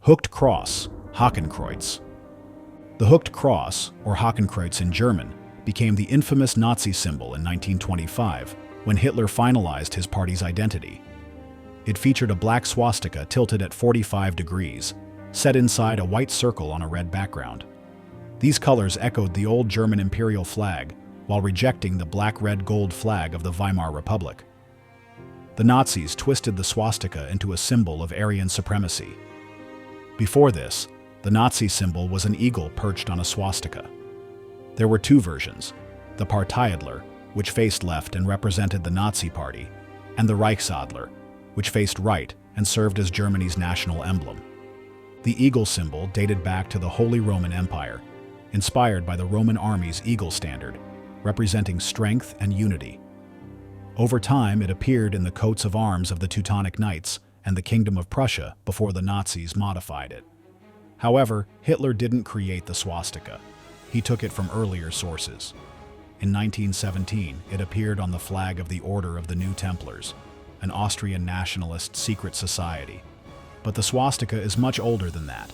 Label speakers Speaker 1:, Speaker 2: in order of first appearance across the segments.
Speaker 1: Hooked cross, Hakenkreuz. The hooked cross, or Hakenkreuz in German, became the infamous Nazi symbol in 1925 when Hitler finalized his party's identity. It featured a black swastika tilted at 45 degrees, set inside a white circle on a red background. These colors echoed the old German imperial flag while rejecting the black-red-gold flag of the Weimar Republic. The Nazis twisted the swastika into a symbol of Aryan supremacy. Before this, the Nazi symbol was an eagle perched on a swastika. There were two versions, the Parteiadler, which faced left and represented the Nazi Party, and the Reichsadler, which faced right and served as Germany's national emblem. The eagle symbol dated back to the Holy Roman Empire, inspired by the Roman army's eagle standard, representing strength and unity. Over time, it appeared in the coats of arms of the Teutonic Knights and the Kingdom of Prussia before the Nazis modified it. However, Hitler didn't create the swastika. He took it from earlier sources. In 1917, it appeared on the flag of the Order of the New Templars, an Austrian nationalist secret society. But the swastika is much older than that.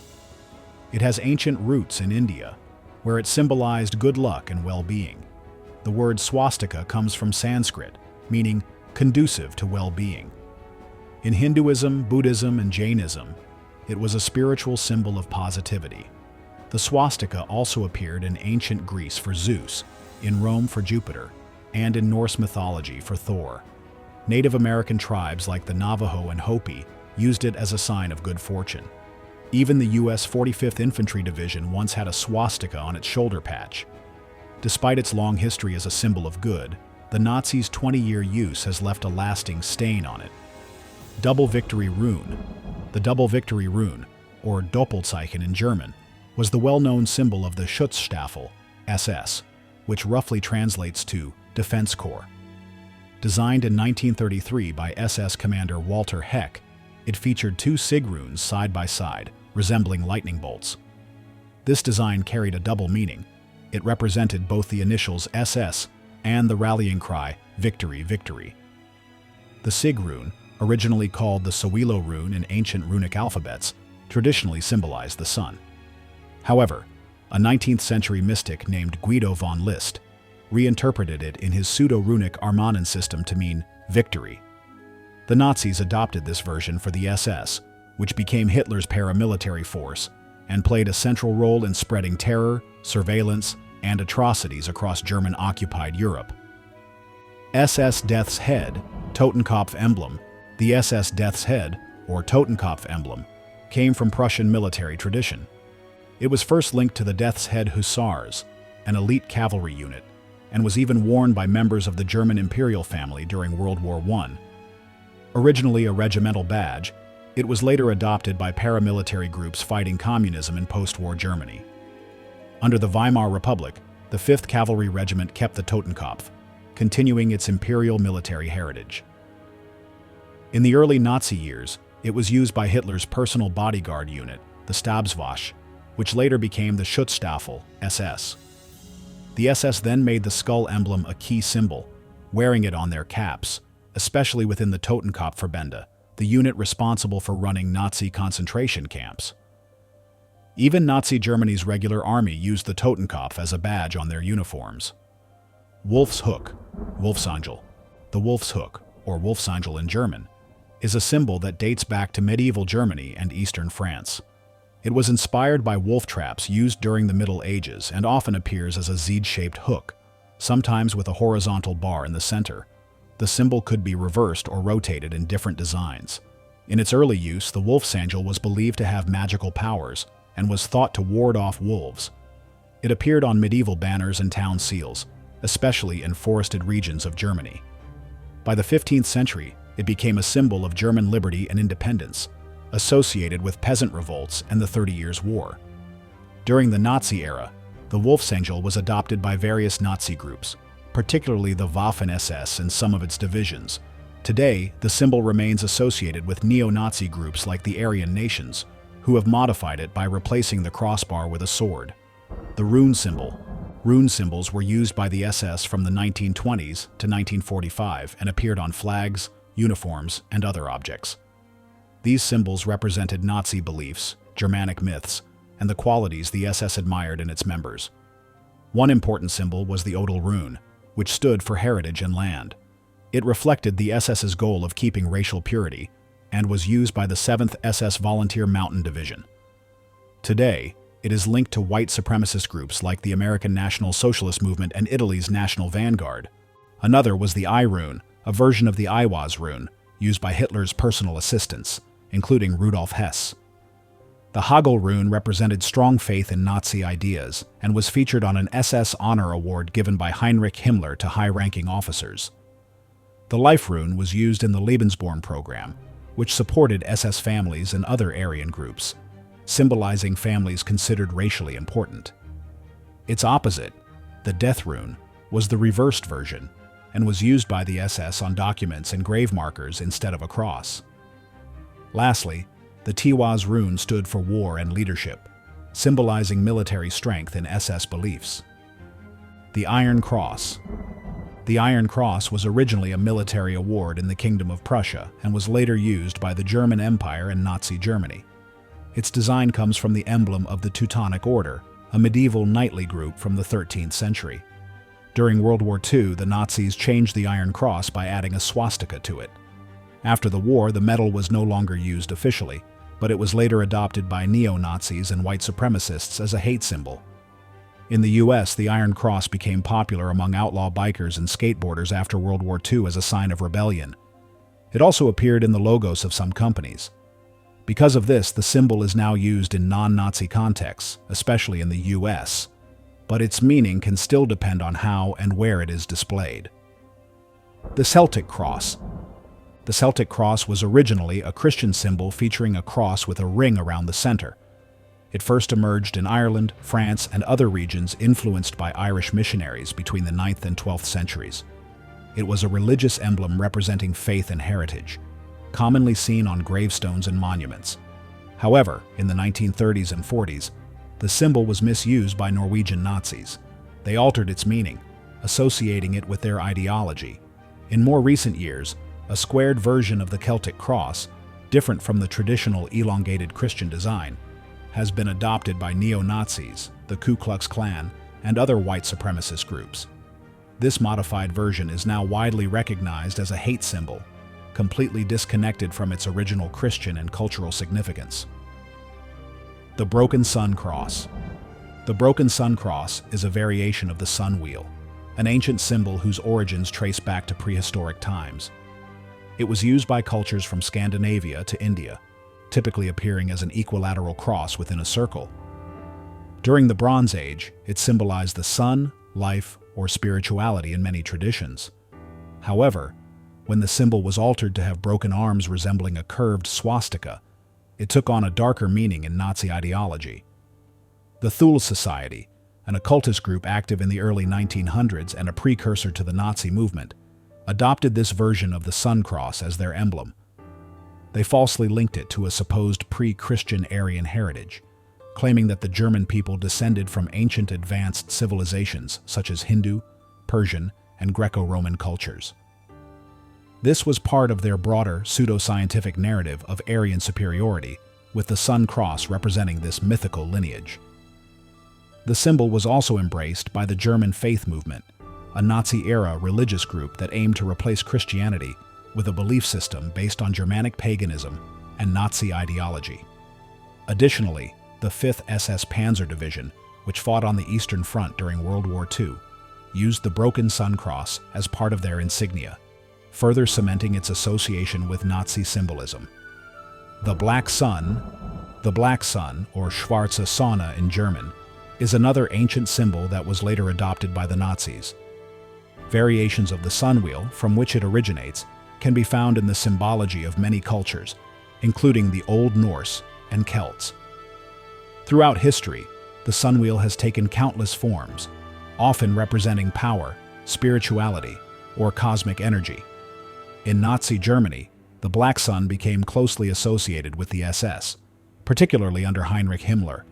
Speaker 1: It has ancient roots in India, where it symbolized good luck and well-being. The word swastika comes from Sanskrit, meaning conducive to well-being. In Hinduism, Buddhism, and Jainism, it was a spiritual symbol of positivity. The swastika also appeared in ancient Greece for Zeus, in Rome for Jupiter, and in Norse mythology for Thor. Native American tribes like the Navajo and Hopi used it as a sign of good fortune. Even the U.S. 45th Infantry Division once had a swastika on its shoulder patch. Despite its long history as a symbol of good, the Nazis' 20-year use has left a lasting stain on it. Double Victory Rune. The Double Victory Rune, or Doppelzeichen in German, was the well-known symbol of the Schutzstaffel, SS, which roughly translates to Defense Corps. Designed in 1933 by SS Commander Walter Heck, it featured two sig runes side by side, resembling lightning bolts. This design carried a double meaning. It represented both the initials SS and the rallying cry, Victory, Victory. The sig rune, originally called the Sowilo rune in ancient runic alphabets, traditionally symbolized the sun. However, a 19th-century mystic named Guido von List reinterpreted it in his pseudo-runic Armanen system to mean victory. The Nazis adopted this version for the SS, which became Hitler's paramilitary force and played a central role in spreading terror, surveillance, and atrocities across German-occupied Europe. SS Death's Head, Totenkopf emblem. The SS Death's Head, or Totenkopf emblem, came from Prussian military tradition. It was first linked to the Death's Head Hussars, an elite cavalry unit, and was even worn by members of the German imperial family during World War I. Originally a regimental badge, it was later adopted by paramilitary groups fighting communism in post-war Germany. Under the Weimar Republic, the 5th Cavalry Regiment kept the Totenkopf, continuing its imperial military heritage. In the early Nazi years, it was used by Hitler's personal bodyguard unit, the Stabswache, which later became the Schutzstaffel, SS. The SS then made the skull emblem a key symbol, wearing it on their caps, especially within the Totenkopfverbände, the unit responsible for running Nazi concentration camps. Even Nazi Germany's regular army used the Totenkopf as a badge on their uniforms. Wolf's Hook, Wolfsangel. The Wolf's Hook, or Wolfsangel in German, is a symbol that dates back to medieval Germany and eastern France. It was inspired by wolf traps used during the Middle Ages and often appears as a Z-shaped hook, sometimes with a horizontal bar in the center. The symbol could be reversed or rotated in different designs. In its early use, the Wolfsangel was believed to have magical powers and was thought to ward off wolves. It appeared on medieval banners and town seals, especially in forested regions of Germany. By the 15th century, it became a symbol of German liberty and independence, associated with peasant revolts and the 30 Years' War. During the Nazi era, the Wolfsangel was adopted by various Nazi groups, particularly the Waffen-SS and some of its divisions. Today, the symbol remains associated with neo-Nazi groups like the Aryan Nations, who have modified it by replacing the crossbar with a sword. The rune symbol. Rune symbols were used by the SS from the 1920s to 1945 and appeared on flags, uniforms, and other objects. These symbols represented Nazi beliefs, Germanic myths, and the qualities the SS admired in its members. One important symbol was the Odal rune, which stood for heritage and land. It reflected the SS's goal of keeping racial purity and was used by the 7th SS Volunteer Mountain Division. Today, it is linked to white supremacist groups like the American National Socialist Movement and Italy's National Vanguard. Another was the I rune, a version of the Iwas rune, used by Hitler's personal assistants, including Rudolf Hess. The Hagel rune represented strong faith in Nazi ideas and was featured on an SS honor award given by Heinrich Himmler to high-ranking officers. The Life rune was used in the Lebensborn program, which supported SS families and other Aryan groups, symbolizing families considered racially important. Its opposite, the Death rune, was the reversed version and was used by the SS on documents and grave markers instead of a cross. Lastly, the Tiwaz rune stood for war and leadership, symbolizing military strength in SS beliefs. The Iron Cross. The Iron Cross was originally a military award in the Kingdom of Prussia and was later used by the German Empire and Nazi Germany. Its design comes from the emblem of the Teutonic Order, a medieval knightly group from the 13th century. During World War II, the Nazis changed the Iron Cross by adding a swastika to it. After the war, the medal was no longer used officially, but it was later adopted by neo-Nazis and white supremacists as a hate symbol. In the US, the Iron Cross became popular among outlaw bikers and skateboarders after World War II as a sign of rebellion. It also appeared in the logos of some companies. Because of this, the symbol is now used in non-Nazi contexts, especially in the US, but its meaning can still depend on how and where it is displayed. The Celtic Cross. The Celtic Cross was originally a Christian symbol featuring a cross with a ring around the center. It first emerged in Ireland, France, and other regions influenced by Irish missionaries between the 9th and 12th centuries. It was a religious emblem representing faith and heritage, commonly seen on gravestones and monuments. However, in the 1930s and 40s, the symbol was misused by Norwegian Nazis. They altered its meaning, associating it with their ideology. In more recent years, a squared version of the Celtic cross, different from the traditional elongated Christian design, has been adopted by neo-Nazis, the Ku Klux Klan, and other white supremacist groups. This modified version is now widely recognized as a hate symbol, completely disconnected from its original Christian and cultural significance. The Broken Sun Cross. The Broken Sun Cross is a variation of the sun wheel, an ancient symbol whose origins trace back to prehistoric times. It was used by cultures from Scandinavia to India, typically appearing as an equilateral cross within a circle. During the Bronze Age, it symbolized the sun, life, or spirituality in many traditions. However, when the symbol was altered to have broken arms resembling a curved swastika, it took on a darker meaning in Nazi ideology. The Thule Society, an occultist group active in the early 1900s and a precursor to the Nazi movement, adopted this version of the sun cross as their emblem. They falsely linked it to a supposed pre-Christian Aryan heritage, claiming that the German people descended from ancient advanced civilizations such as Hindu, Persian, and Greco-Roman cultures. This was part of their broader pseudo-scientific narrative of Aryan superiority, with the sun cross representing this mythical lineage. The symbol was also embraced by the German faith movement, a Nazi-era religious group that aimed to replace Christianity with a belief system based on Germanic paganism and Nazi ideology. Additionally, the 5th SS Panzer Division, which fought on the Eastern Front during World War II, used the broken sun cross as part of their insignia, further cementing its association with Nazi symbolism. The Black Sun, or Schwarze Sonne in German, is another ancient symbol that was later adopted by the Nazis. Variations of the sun wheel, from which it originates, can be found in the symbology of many cultures, including the Old Norse and Celts. Throughout history, the sun wheel has taken countless forms, often representing power, spirituality, or cosmic energy. In Nazi Germany, the Black Sun became closely associated with the SS, particularly under Heinrich Himmler.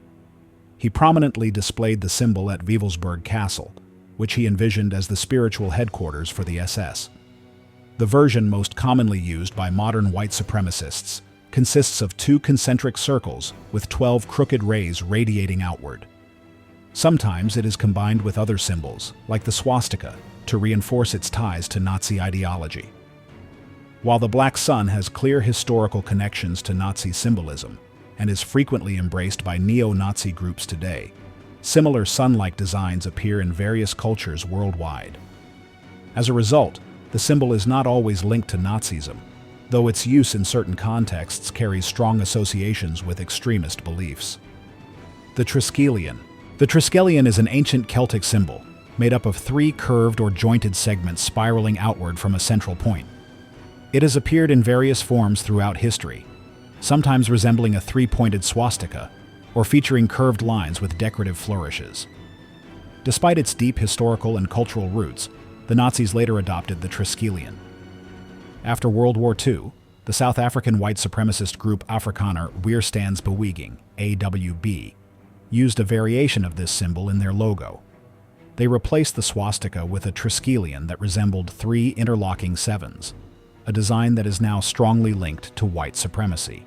Speaker 1: He prominently displayed the symbol at Wewelsburg Castle, which he envisioned as the spiritual headquarters for the SS. The version most commonly used by modern white supremacists consists of 2 concentric circles with 12 crooked rays radiating outward. Sometimes it is combined with other symbols, like the swastika, to reinforce its ties to Nazi ideology. While the Black Sun has clear historical connections to Nazi symbolism and is frequently embraced by neo-Nazi groups today, similar sun-like designs appear in various cultures worldwide. As a result, the symbol is not always linked to Nazism, though its use in certain contexts carries strong associations with extremist beliefs. The triskelion. The triskelion is an ancient Celtic symbol, made up of 3 curved or jointed segments spiraling outward from a central point. It has appeared in various forms throughout history, sometimes resembling a 3-pointed swastika, or featuring curved lines with decorative flourishes. Despite its deep historical and cultural roots, the Nazis later adopted the triskelion. After World War II, the South African white supremacist group Afrikaner Weerstandsbeweging, AWB, used a variation of this symbol in their logo. They replaced the swastika with a triskelion that resembled 3 interlocking sevens, a design that is now strongly linked to white supremacy.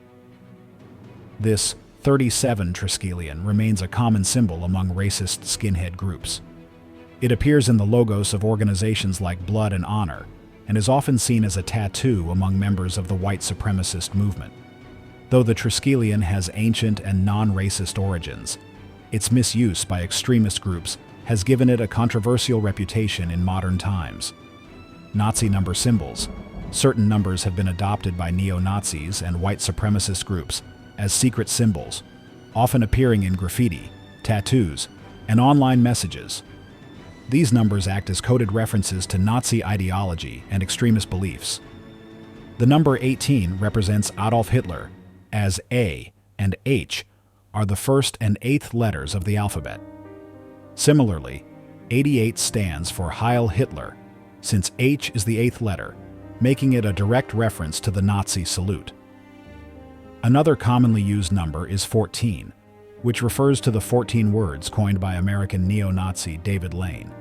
Speaker 1: This 37 triskelion remains a common symbol among racist skinhead groups. It appears in the logos of organizations like Blood and Honor, and is often seen as a tattoo among members of the white supremacist movement. Though the triskelion has ancient and non-racist origins, its misuse by extremist groups has given it a controversial reputation in modern times. Nazi number symbols. Certain numbers have been adopted by neo-Nazis and white supremacist groups as secret symbols, often appearing in graffiti, tattoos, and online messages. These numbers act as coded references to Nazi ideology and extremist beliefs. The number 18 represents Adolf Hitler, as A and H are the first and 8th letters of the alphabet. Similarly, 88 stands for Heil Hitler, since H is the 8th letter, making it a direct reference to the Nazi salute. Another commonly used number is 14, which refers to the 14 words coined by American neo-Nazi David Lane.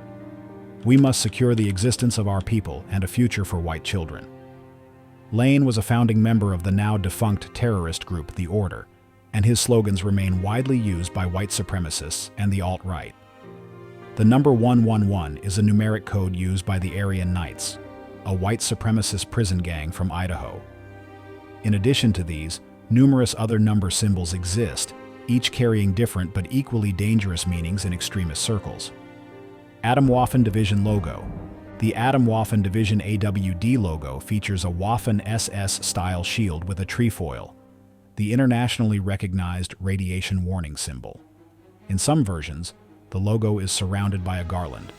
Speaker 1: We must secure the existence of our people and a future for white children. Lane was a founding member of the now-defunct terrorist group The Order, and his slogans remain widely used by white supremacists and the alt-right. The number 111 is a numeric code used by the Aryan Knights, a white supremacist prison gang from Idaho. In addition to these, numerous other number symbols exist, each carrying different but equally dangerous meanings in extremist circles. Atomwaffen Division logo. The Atomwaffen Division AWD logo features a Waffen SS-style shield with a trefoil, the internationally recognized radiation warning symbol. In some versions, the logo is surrounded by a garland,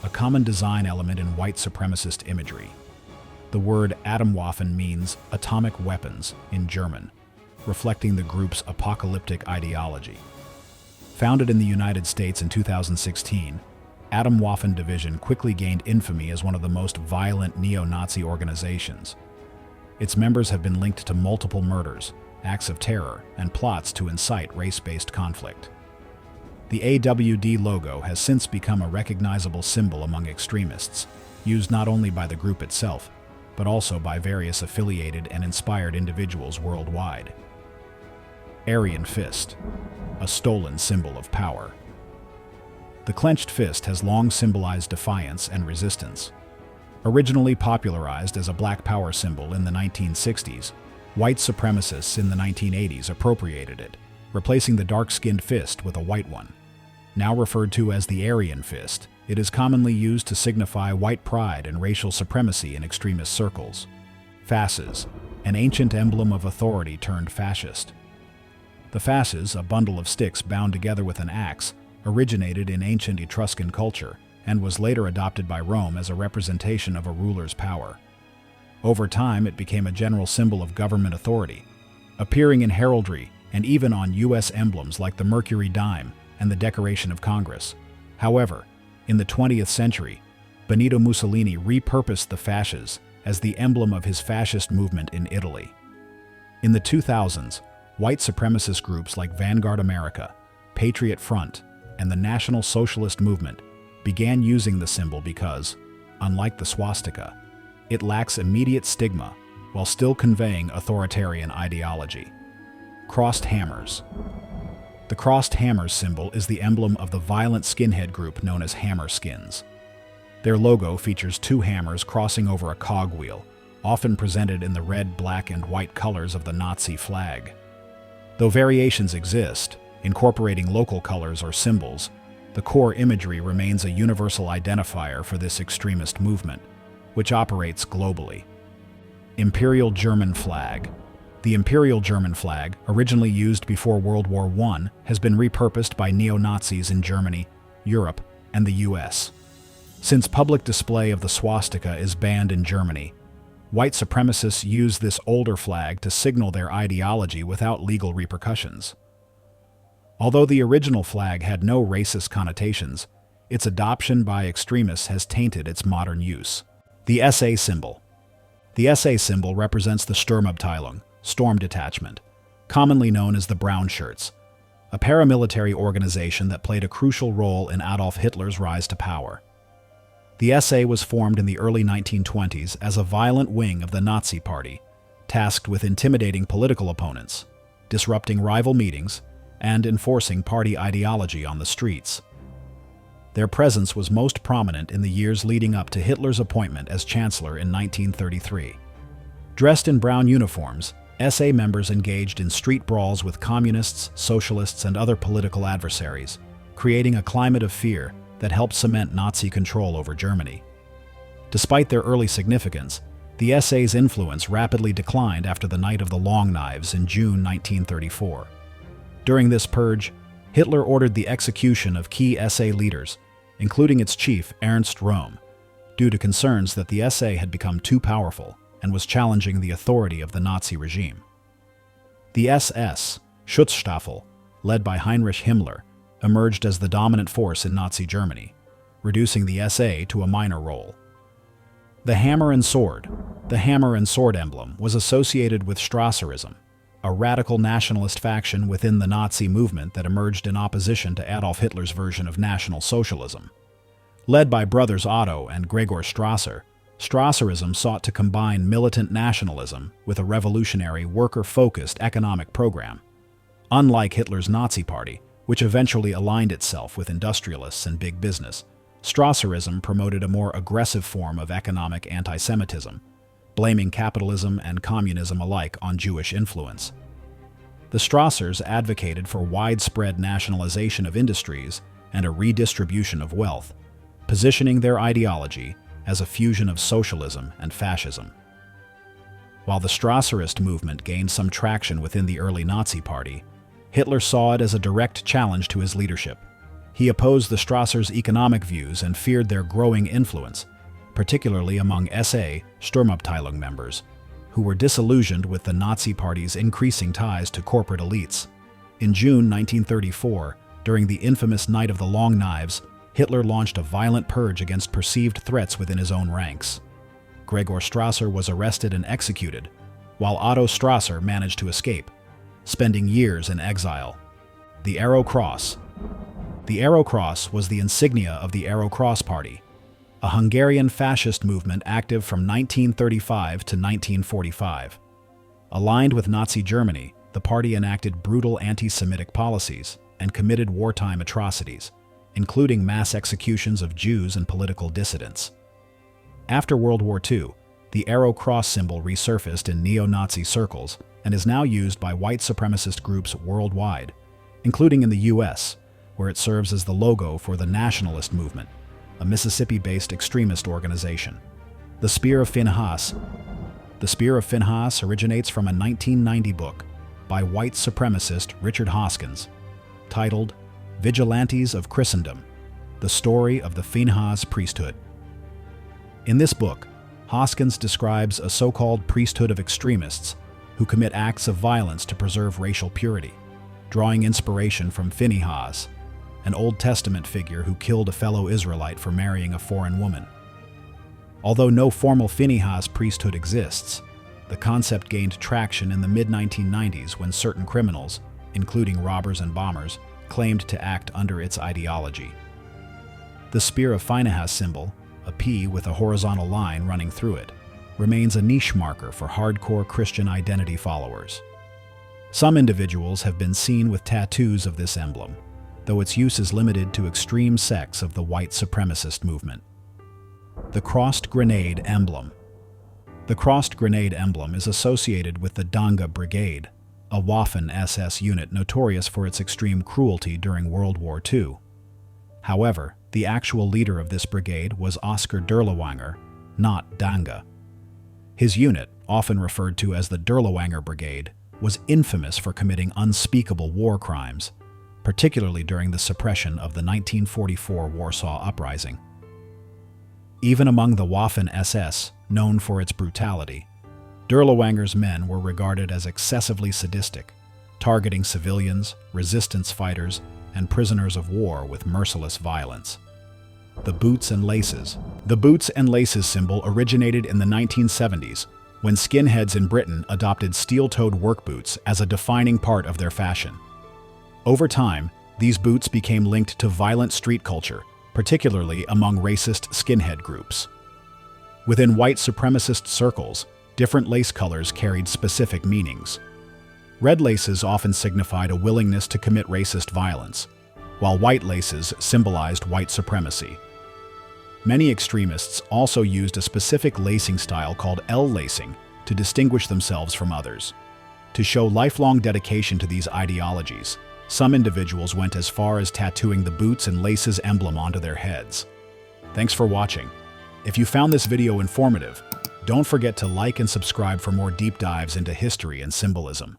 Speaker 1: a common design element in white supremacist imagery. The word Atomwaffen means atomic weapons in German, reflecting the group's apocalyptic ideology. Founded in the United States in 2016, Atomwaffen Division quickly gained infamy as one of the most violent neo-Nazi organizations. Its members have been linked to multiple murders, acts of terror, and plots to incite race-based conflict. The AWD logo has since become a recognizable symbol among extremists, used not only by the group itself, but also by various affiliated and inspired individuals worldwide. Aryan Fist, a stolen symbol of power. The clenched fist has long symbolized defiance and resistance. Originally popularized as a black power symbol in the 1960s, white supremacists in the 1980s appropriated it, replacing the dark-skinned fist with a white one. Now referred to as the Aryan Fist, it is commonly used to signify white pride and racial supremacy in extremist circles. Fasces, an ancient emblem of authority turned fascist. The fasces, a bundle of sticks bound together with an axe, originated in ancient Etruscan culture and was later adopted by Rome as a representation of a ruler's power. Over time, it became a general symbol of government authority, appearing in heraldry and even on U.S. emblems like the Mercury dime and the decoration of Congress. However, in the 20th century, Benito Mussolini repurposed the fasces as the emblem of his fascist movement in Italy. In the 2000s, white supremacist groups like Vanguard America, Patriot Front, and the National Socialist Movement began using the symbol because, unlike the swastika, it lacks immediate stigma while still conveying authoritarian ideology. Crossed hammers. The crossed hammers symbol is the emblem of the violent skinhead group known as Hammerskins. Their logo features two hammers crossing over a cogwheel, often presented in the red, black, and white colors of the Nazi flag. Though variations exist, incorporating local colors or symbols, the core imagery remains a universal identifier for this extremist movement, which operates globally. Imperial German flag. The Imperial German flag, originally used before World War I, has been repurposed by neo-Nazis in Germany, Europe, and the US. Since public display of the swastika is banned in Germany, white supremacists use this older flag to signal their ideology without legal repercussions. Although the original flag had no racist connotations, its adoption by extremists has tainted its modern use. The SA symbol. The SA symbol represents the Sturmabteilung, storm detachment, commonly known as the Brown Shirts, a paramilitary organization that played a crucial role in Adolf Hitler's rise to power. The SA was formed in the early 1920s as a violent wing of the Nazi Party, tasked with intimidating political opponents, disrupting rival meetings, and enforcing party ideology on the streets. Their presence was most prominent in the years leading up to Hitler's appointment as Chancellor in 1933. Dressed in brown uniforms, SA members engaged in street brawls with communists, socialists, and other political adversaries, creating a climate of fear that helped cement Nazi control over Germany. Despite their early significance, the SA's influence rapidly declined after the Night of the Long Knives in June 1934. During this purge, Hitler ordered the execution of key SA leaders, including its chief, Ernst Röhm, due to concerns that the SA had become too powerful and was challenging the authority of the Nazi regime. The SS, Schutzstaffel, led by Heinrich Himmler, emerged as the dominant force in Nazi Germany, reducing the SA to a minor role. The hammer and sword. The hammer and sword emblem was associated with Strasserism, a radical nationalist faction within the Nazi movement that emerged in opposition to Adolf Hitler's version of National Socialism. Led by brothers Otto and Gregor Strasser, Strasserism sought to combine militant nationalism with a revolutionary, worker-focused economic program. Unlike Hitler's Nazi Party, which eventually aligned itself with industrialists and big business, Strasserism promoted a more aggressive form of economic anti-Semitism, blaming capitalism and communism alike on Jewish influence. The Strassers advocated for widespread nationalization of industries and a redistribution of wealth, positioning their ideology as a fusion of socialism and fascism. While the Strasserist movement gained some traction within the early Nazi Party, Hitler saw it as a direct challenge to his leadership. He opposed the Strassers' economic views and feared their growing influence, particularly among SA Sturmabteilung members, who were disillusioned with the Nazi Party's increasing ties to corporate elites. In June 1934, during the infamous Night of the Long Knives, Hitler launched a violent purge against perceived threats within his own ranks. Gregor Strasser was arrested and executed, while Otto Strasser managed to escape, spending years in exile. The Arrow Cross. The Arrow Cross was the insignia of the Arrow Cross Party, a Hungarian fascist movement active from 1935 to 1945. Aligned with Nazi Germany, the party enacted brutal anti-Semitic policies and committed wartime atrocities, including mass executions of Jews and political dissidents. After World War II, the Arrow Cross symbol resurfaced in neo-Nazi circles and is now used by white supremacist groups worldwide, including in the US, where it serves as the logo for the Nationalist Movement, a Mississippi-based extremist organization. The Spear of Phinehas. The Spear of Phinehas originates from a 1990 book by white supremacist Richard Hoskins, titled Vigilantes of Christendom, the story of the Phinehas priesthood. In this book, Hoskins describes a so-called priesthood of extremists who commit acts of violence to preserve racial purity, drawing inspiration from Phinehas, an Old Testament figure who killed a fellow Israelite for marrying a foreign woman. Although no formal Phinehas priesthood exists, the concept gained traction in the mid-1990s when certain criminals, including robbers and bombers, claimed to act under its ideology. The Spear of Phinehas symbol, a P with a horizontal line running through it, remains a niche marker for hardcore Christian identity followers. Some individuals have been seen with tattoos of this emblem, though its use is limited to extreme sects of the white supremacist movement. The crossed grenade emblem. The crossed grenade emblem is associated with the Danga Brigade, a Waffen-SS unit notorious for its extreme cruelty during World War II. However, the actual leader of this brigade was Oskar Dirlewanger, not Danga. His unit, often referred to as the Dirlewanger Brigade, was infamous for committing unspeakable war crimes, particularly during the suppression of the 1944 Warsaw Uprising. Even among the Waffen-SS, known for its brutality, Dirlewanger's men were regarded as excessively sadistic, targeting civilians, resistance fighters, and prisoners of war with merciless violence. The boots and laces. The boots and laces symbol originated in the 1970s, when skinheads in Britain adopted steel-toed work boots as a defining part of their fashion. Over time, these boots became linked to violent street culture, particularly among racist skinhead groups. Within white supremacist circles, different lace colors carried specific meanings. Red laces often signified a willingness to commit racist violence, while white laces symbolized white supremacy. Many extremists also used a specific lacing style called L-lacing to distinguish themselves from others. To show lifelong dedication to these ideologies, some individuals went as far as tattooing the boots and laces emblem onto their heads. Thanks for watching. If you found this video informative, don't forget to like and subscribe for more deep dives into history and symbolism.